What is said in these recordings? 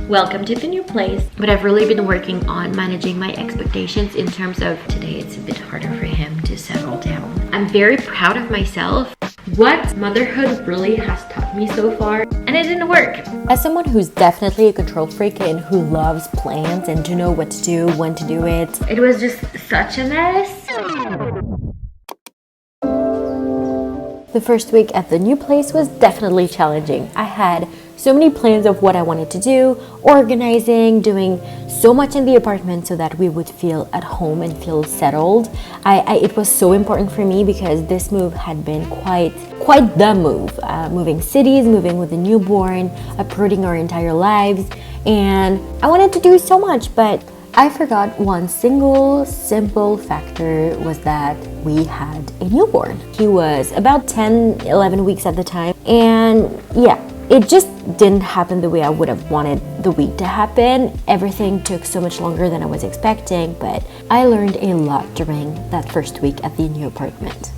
Welcome to the new place. But I've really been working on managing my expectations in terms of today it's a bit harder for him to settle down. I'm very proud of myself. What motherhood really has taught me so far, and it didn't work. As someone who's definitely a control freak and who loves plans and to know what to do, when to do it, It was just such a mess. the first week at the new place was definitely challenging. I had so many plans of what I wanted to do, organizing, doing so much in the apartment so that we would feel at home and feel settled. It was so important for me because this move had been quite the move. Moving cities, moving with a newborn, uprooting our entire lives, and I wanted to do so much, but I forgot one single simple factor was that we had a newborn. He was about 10-11 weeks at the time, and yeah, it just didn't happen the way I would have wanted the week to happen. Everything took so much longer than I was expecting, but I learned a lot during that first week at the new apartment.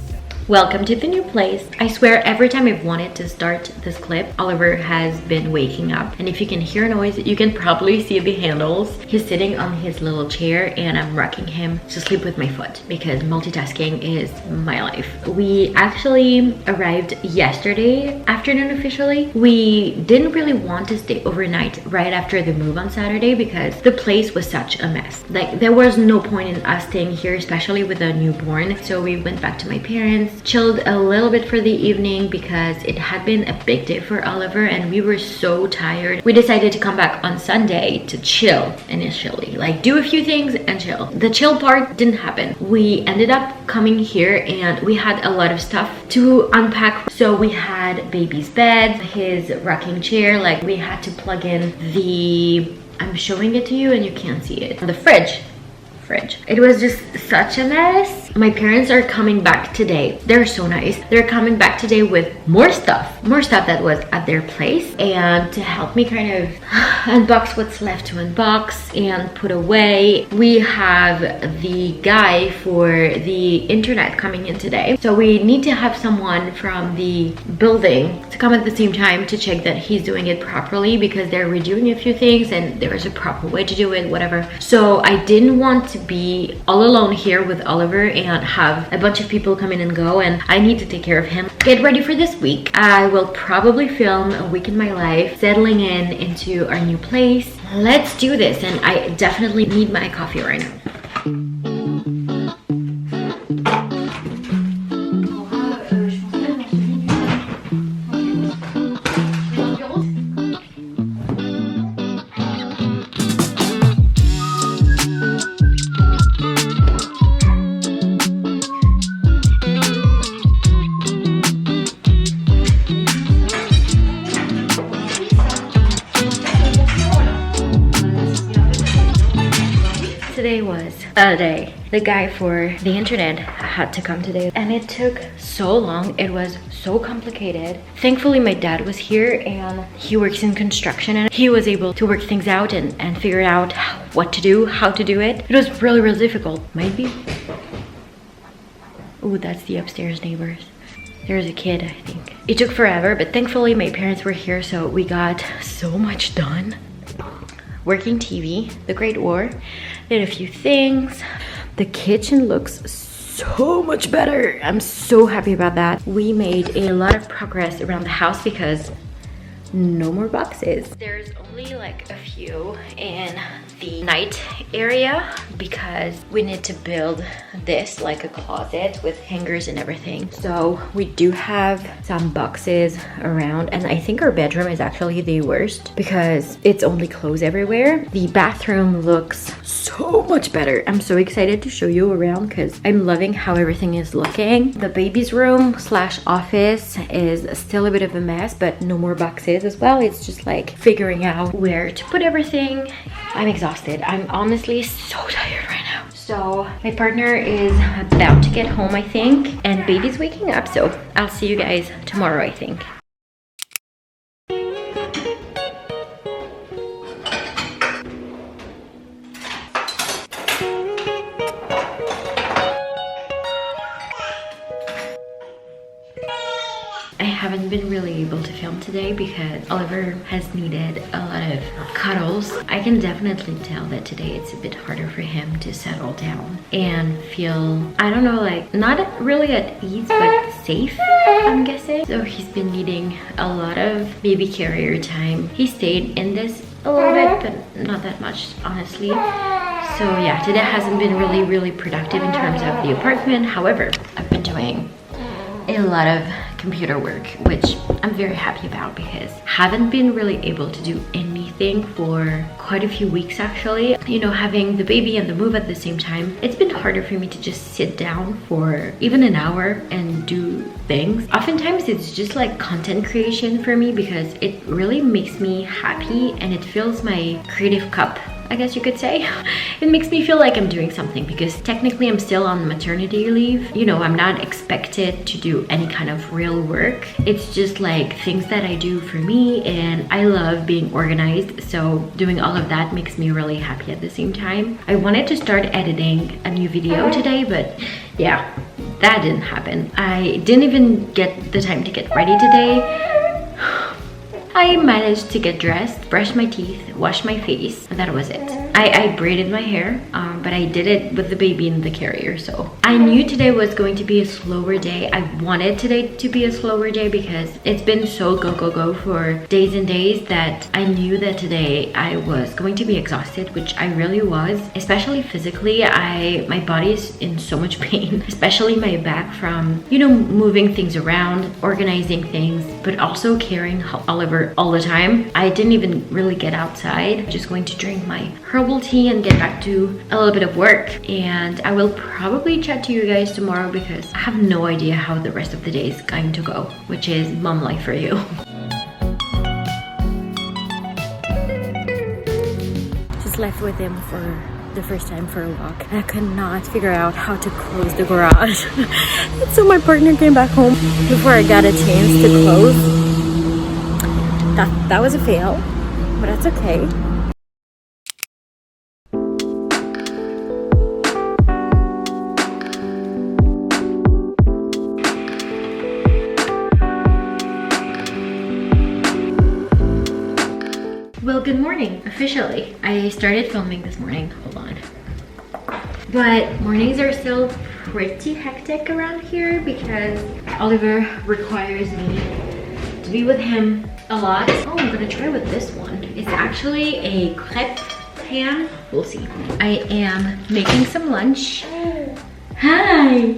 Welcome to the new place. I swear every time I've wanted to start this clip, Oliver has been waking up. And if you can hear a noise, you can probably see the handles. He's sitting on his little chair and I'm rocking him to sleep with my foot because multitasking is my life. We actually arrived yesterday afternoon officially. We didn't really want to stay overnight right after the move on Saturday because the place was such a mess. Like there was no point in us staying here, especially with a newborn. So we went back to my parents, chilled a little bit for the evening because it had been a big day for Oliver and we were so tired. We decided to come back on Sunday to chill initially, like do a few things and chill. The chill part didn't happen. We ended up coming here and we had a lot of stuff to unpack. So we had baby's bed, his rocking chair, like we had to plug in I'm showing it to you and you can't see it, the fridge. It was just such a mess. My parents are coming back today. They're so nice. They're coming back today with more stuff that was at their place and to help me kind of unbox what's left to unbox and put away. We have the guy for the internet coming in today. So we need to have someone from the building to come at the same time to check that he's doing it properly because they're redoing a few things and there is a proper way to do it, whatever. So I didn't want to be all alone here with Oliver and have a bunch of people come in and go, and I need to take care of him. Get ready for this week. I will probably film a week in my life, settling into our new place. Let's do this, and I definitely need my coffee right now. Today was a day. The guy for the internet had to come today and it took so long. It was so complicated. Thankfully my dad was here and he works in construction and he was able to work things out and figure out what to do, how to do it. It was really, really difficult. Might be. Ooh, that's the upstairs neighbors. There's a kid, I think. It took forever, but thankfully my parents were here so we got so much done. Working TV, The Great War, did a few things. The kitchen looks so much better. I'm so happy about that. We made a lot of progress around the house because no more boxes. There's only like a few in the night area because we need to build this like a closet with hangers and everything. So we do have some boxes around and I think our bedroom is actually the worst because it's only clothes everywhere. The bathroom looks so much better. I'm so excited to show you around because I'm loving how everything is looking. The baby's room slash office is still a bit of a mess, but no more boxes as well. It's just like figuring out where to put everything. I'm exhausted. I'm honestly so tired right now. So my partner is about to get home, I think, and baby's waking up. So I'll see you guys tomorrow, I think. I haven't been really able to film down today because Oliver has needed a lot of cuddles. I can definitely tell that today it's a bit harder for him to settle down and feel, I don't know, like not really at ease but safe, I'm guessing. So he's been needing a lot of baby carrier time. He stayed in this a little bit, but not that much, honestly. So yeah, today hasn't been really productive in terms of the apartment. However, I've been doing a lot of computer work, which I'm very happy about because I haven't been really able to do anything for quite a few weeks actually. You know, having the baby and the move at the same time, it's been harder for me to just sit down for even an hour and do things. Oftentimes it's just like content creation for me because it really makes me happy and it fills my creative cup, I guess you could say. It makes me feel like I'm doing something because technically I'm still on maternity leave. You know, I'm not expected to do any kind of real work. It's just like things that I do for me, and I love being organized. So doing all of that makes me really happy at the same time. I wanted to start editing a new video today, but yeah, that didn't happen. I didn't even get the time to get ready today. I managed to get dressed, brush my teeth, wash my face, and that was it. I braided my hair, but I did it with the baby in the carrier, so. I knew today was going to be a slower day. I wanted today to be a slower day because it's been so go for days and days that I knew that today I was going to be exhausted, which I really was, especially physically. My body is in so much pain, especially my back from, you know, moving things around, organizing things, but also carrying Oliver all the time. I didn't even really get outside, just going to drink my herbal tea and get back to a little bit of work. And I will probably chat to you guys tomorrow because I have no idea how the rest of the day is going to go, which is mom life for you. Just left with him for the first time for a walk. I could not figure out how to close the garage. And so my partner came back home before I got a chance to close. That was a fail, but that's okay. Well, good morning, officially. I started filming this morning, hold on. But mornings are still pretty hectic around here because Oliver requires me to be with him a lot. Oh, I'm gonna try with this one. It's actually a crepe pan. We'll see. I am making some lunch. Hi.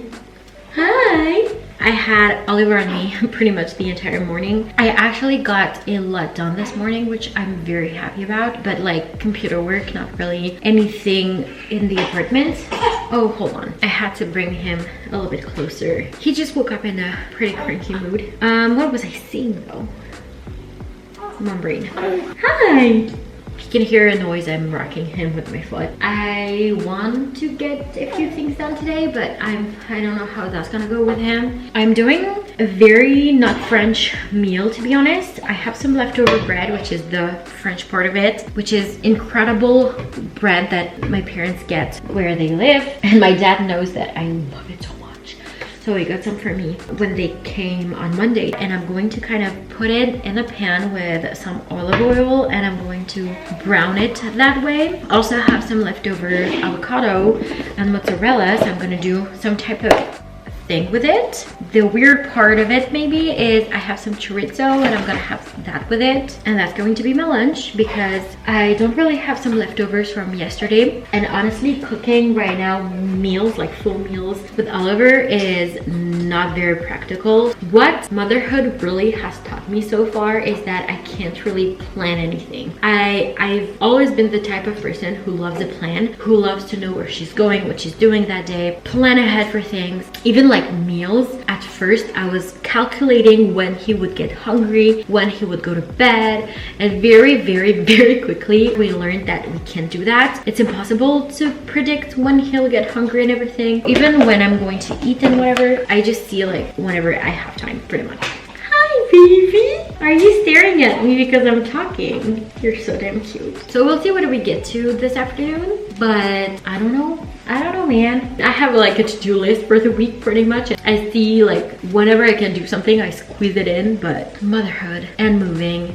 Hi. I had Oliver on me pretty much the entire morning. I actually got a lot done this morning, which I'm very happy about, but like computer work, not really anything in the apartment. Oh, hold on. I had to bring him a little bit closer. He just woke up in a pretty cranky mood. What was I saying though? Mom brain. Hi. You can hear a noise. I'm rocking him with my foot. I want to get a few things done today, but I don't know how that's gonna go with him. I'm doing a very not French meal, to be honest. I have some leftover bread, which is the French part of it, which is incredible bread that my parents get where they live, and my dad knows that I love it so much. So he got some for me when they came on Monday, and I'm going to kind of put it in a pan with some olive oil, and I'm going to brown it that way. Also have some leftover avocado and mozzarella, so I'm gonna do some type of thing with it. The weird part of it maybe is I have some chorizo and I'm gonna have that with it, and that's going to be my lunch because I don't really have some leftovers from yesterday. And honestly, cooking right now meals, like full meals with Oliver, is not very practical. What motherhood really has taught me so far is that I can't really plan anything. I've always been the type of person who loves a plan, who loves to know where she's going, what she's doing that day, plan ahead for things. Even like meals, at first I was calculating when he would get hungry, when he would go to bed, and very quickly we learned that we can't do that. It's impossible to predict when he'll get hungry and everything. Even when I'm going to eat and whatever, I just see like whenever I have time, pretty much. Hi baby! Are you staring at me because I'm talking? You're so damn cute. So we'll see what we get to this afternoon, but I don't know. I don't know, man. I have like a to-do list for the week pretty much. I see like whenever I can do something, I squeeze it in, but motherhood and moving,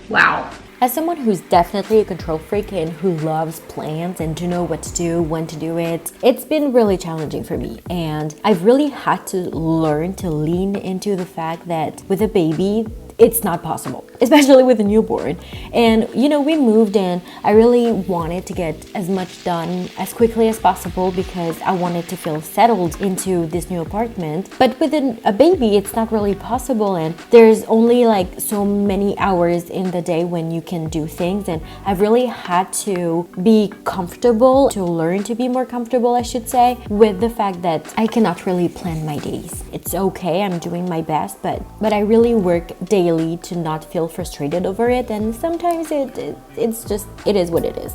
wow. As someone who's definitely a control freak and who loves plans and to know what to do, when to do it, it's been really challenging for me. And I've really had to learn to lean into the fact that with a baby, it's not possible, especially with a newborn. And you know, we moved and I really wanted to get as much done as quickly as possible because I wanted to feel settled into this new apartment. But with a baby, it's not really possible, and there's only like so many hours in the day when you can do things, and I've really had to be comfortable, to learn to be more comfortable, I should say, with the fact that I cannot really plan my days. It's okay, I'm doing my best, but I really work daily to not feel frustrated over it, and sometimes it's just, it is what it is.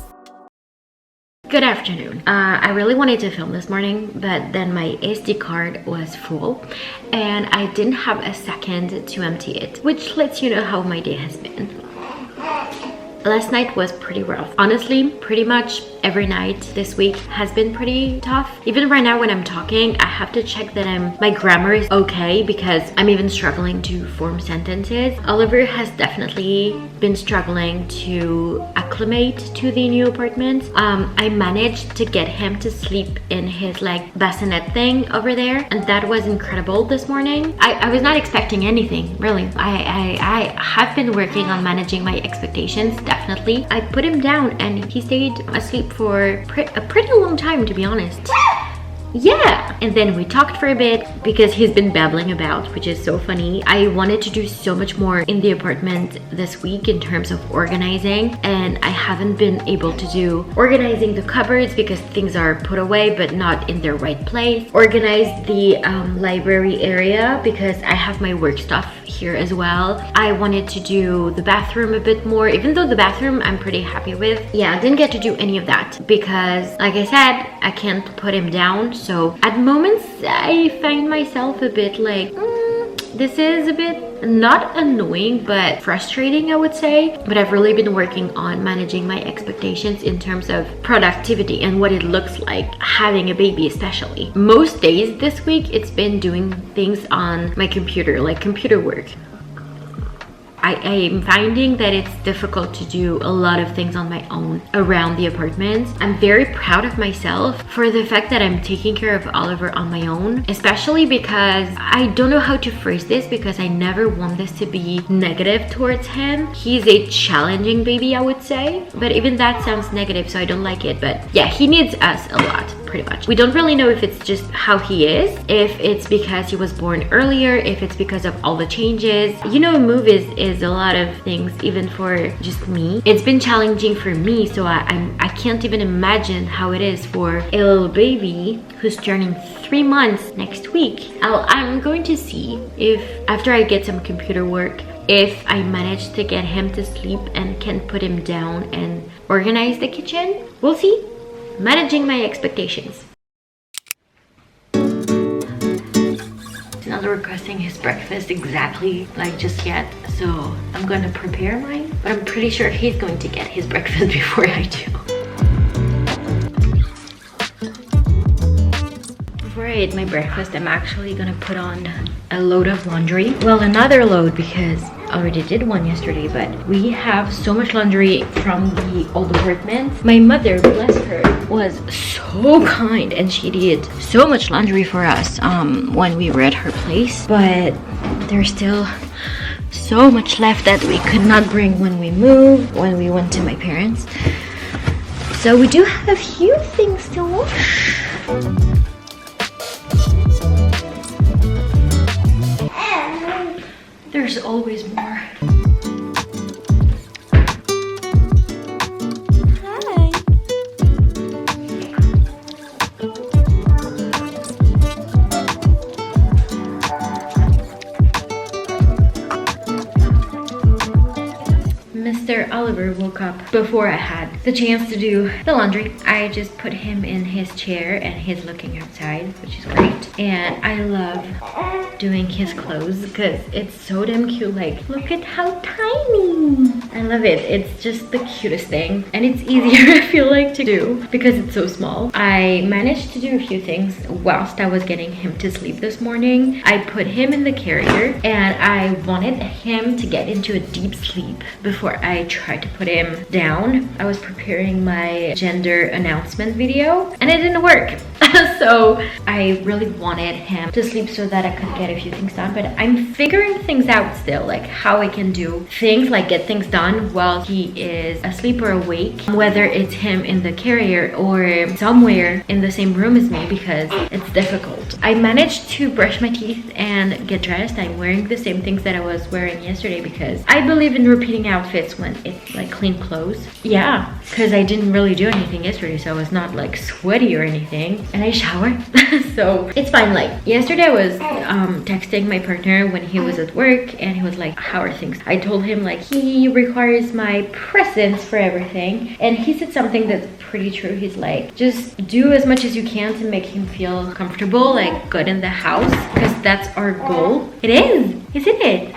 Good afternoon. I really wanted to film this morning, but then my SD card was full and I didn't have a second to empty it, which lets you know how my day has been. Last night was pretty rough. Honestly, pretty much every night this week has been pretty tough. Even right now when I'm talking, I have to check that my grammar is okay because I'm even struggling to form sentences. Oliver has definitely been struggling to acclimate to the new apartment. I managed to get him to sleep in his like bassinet thing over there, and that was incredible this morning. I was not expecting anything, really. I have been working on managing my expectations, definitely. I put him down and he stayed asleep for a pretty long time, to be honest. Yeah, and then we talked for a bit because he's been babbling about, which is so funny. I wanted to do so much more in the apartment this week in terms of organizing, and I haven't been able to do organizing the cupboards because things are put away but not in their right place. Organize the library area because I have my work stuff here as well. I wanted to do the bathroom a bit more, even though the bathroom I'm pretty happy with. Yeah, I didn't get to do any of that because, like I said, I can't put him down. So at moments I find myself a bit like, this is a bit not annoying but frustrating, I would say. But I've really been working on managing my expectations in terms of productivity and what it looks like having a baby, especially. Most days this week it's been doing things on my computer, like computer work. I am finding that it's difficult to do a lot of things on my own around the apartment. I'm very proud of myself for the fact that I'm taking care of Oliver on my own, especially because I don't know how to phrase this because I never want this to be negative towards him. He's a challenging baby, I would say, but even that sounds negative, so I don't like it. But yeah, he needs us a lot, pretty much. We don't really know if it's just how he is, if it's because he was born earlier, if it's because of all the changes. You know, a move is a lot of things, even for just me. It's been challenging for me, so I can't even imagine how it is for a little baby who's turning 3 months next week. I'm going to see if after I get some computer work, if I manage to get him to sleep and can put him down and organize the kitchen. We'll see. Managing my expectations. Not requesting his breakfast exactly like just yet, so I'm going to prepare mine, but I'm pretty sure he's going to get his breakfast before I do. Before I eat my breakfast, I'm actually gonna put on a load of laundry. Well, another load because I already did one yesterday, but we have so much laundry from the old apartment. My mother, bless her, was so kind and she did so much laundry for us when we were at her place, but there's still so much left that we could not bring when we moved, when we went to my parents. So we do have a few things to wash. There's always more. Hi. Mr. Oliver woke up up before I had the chance to do the laundry. I just put him in his chair and he's looking outside, which is great. And I love doing his clothes because it's so damn cute. Like, look at how tiny. I love it. It's just the cutest thing. And it's easier, I feel like, to do because it's so small. I managed to do a few things whilst I was getting him to sleep this morning. I put him in the carrier and I wanted him to get into a deep sleep before I tried to put him down. I was preparing my gender announcement video and it didn't work. So I really wanted him to sleep so that I could get a few things done, but I'm figuring things out still, like how I can do things, like get things done while he is asleep or awake, whether it's him in the carrier or somewhere in the same room as me, because it's difficult. I managed to brush my teeth and get dressed. I'm wearing the same things that I was wearing yesterday because I believe in repeating outfits when it's like clean clothes. Yeah, because I didn't really do anything yesterday, so I was not like sweaty or anything, and I showered. So it's fine. Like yesterday I was texting my partner when he was at work and he was like, how are things? I told him like he requires my presence for everything, and he said something that's pretty true. He's like, just do as much as you can to make him feel comfortable, like good in the house, because that's our goal. It is, isn't it?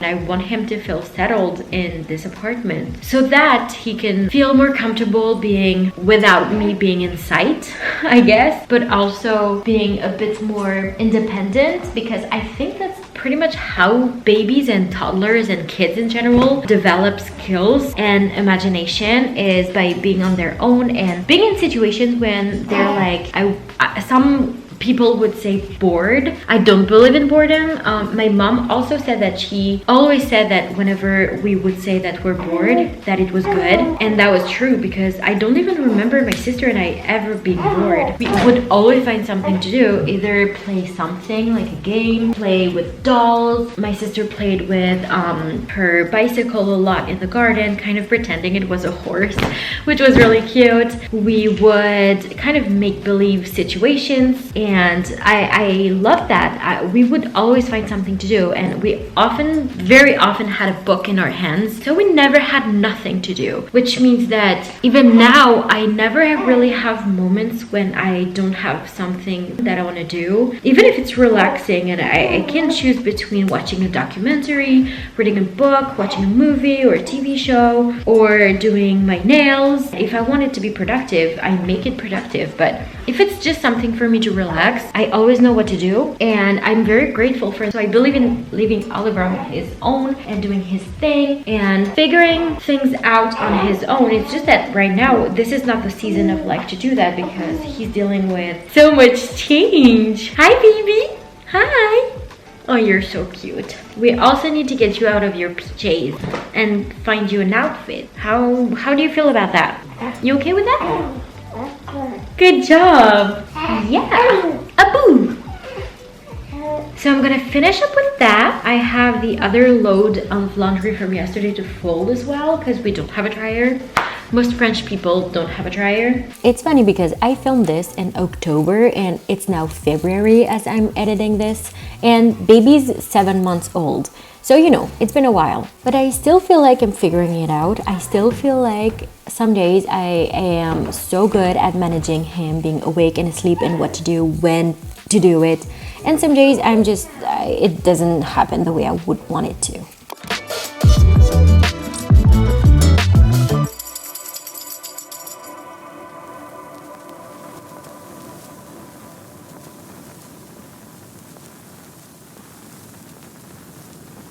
I want him to feel settled in this apartment so that he can feel more comfortable being without me being in sight, I guess, but also being a bit more independent, because I think that's pretty much how babies and toddlers and kids in general develop skills and imagination, is by being on their own and being in situations when they're like, some people would say bored. I don't believe in boredom. My mom also said that she always said that whenever we would say that we're bored, that it was good. And that was true, because I don't even remember my sister and I ever being bored. We would always find something to do, either play something like a game, play with dolls. My sister played with her bicycle a lot in the garden, kind of pretending it was a horse, which was really cute. We would kind of make believe situations, and I loved that. We would always find something to do, and we very often had a book in our hands, so we never had nothing to do, which means that even now I never really have moments when I don't have something that I want to do, even if it's relaxing and I can choose between watching a documentary, reading a book, watching a movie or a TV show, or doing my nails. If I want it to be productive, I make it productive, but if it's just something for me to relax, I always know what to do, and I'm very grateful for it. So I believe in leaving Oliver on his own and doing his thing and figuring things out on his own. It's just that right now this is not the season of life to do that, because he's dealing with so much change. Hi baby. Hi. Oh, you're so cute. We also need to get you out of your PJs and find you an outfit. How do you feel about that? You okay with that? Good job. Yeah. A boo. So I'm gonna finish up with that. I have the other load of laundry from yesterday to fold as well, because we don't have a dryer. Most French people don't have a dryer. It's funny because I filmed this in October and it's now February as I'm editing this, and baby's 7 months old. So, you know, it's been a while, but I still feel like I'm figuring it out. I still feel like some days I am so good at managing him being awake and asleep and what to do, when to do it. And some days I'm just, it doesn't happen the way I would want it to.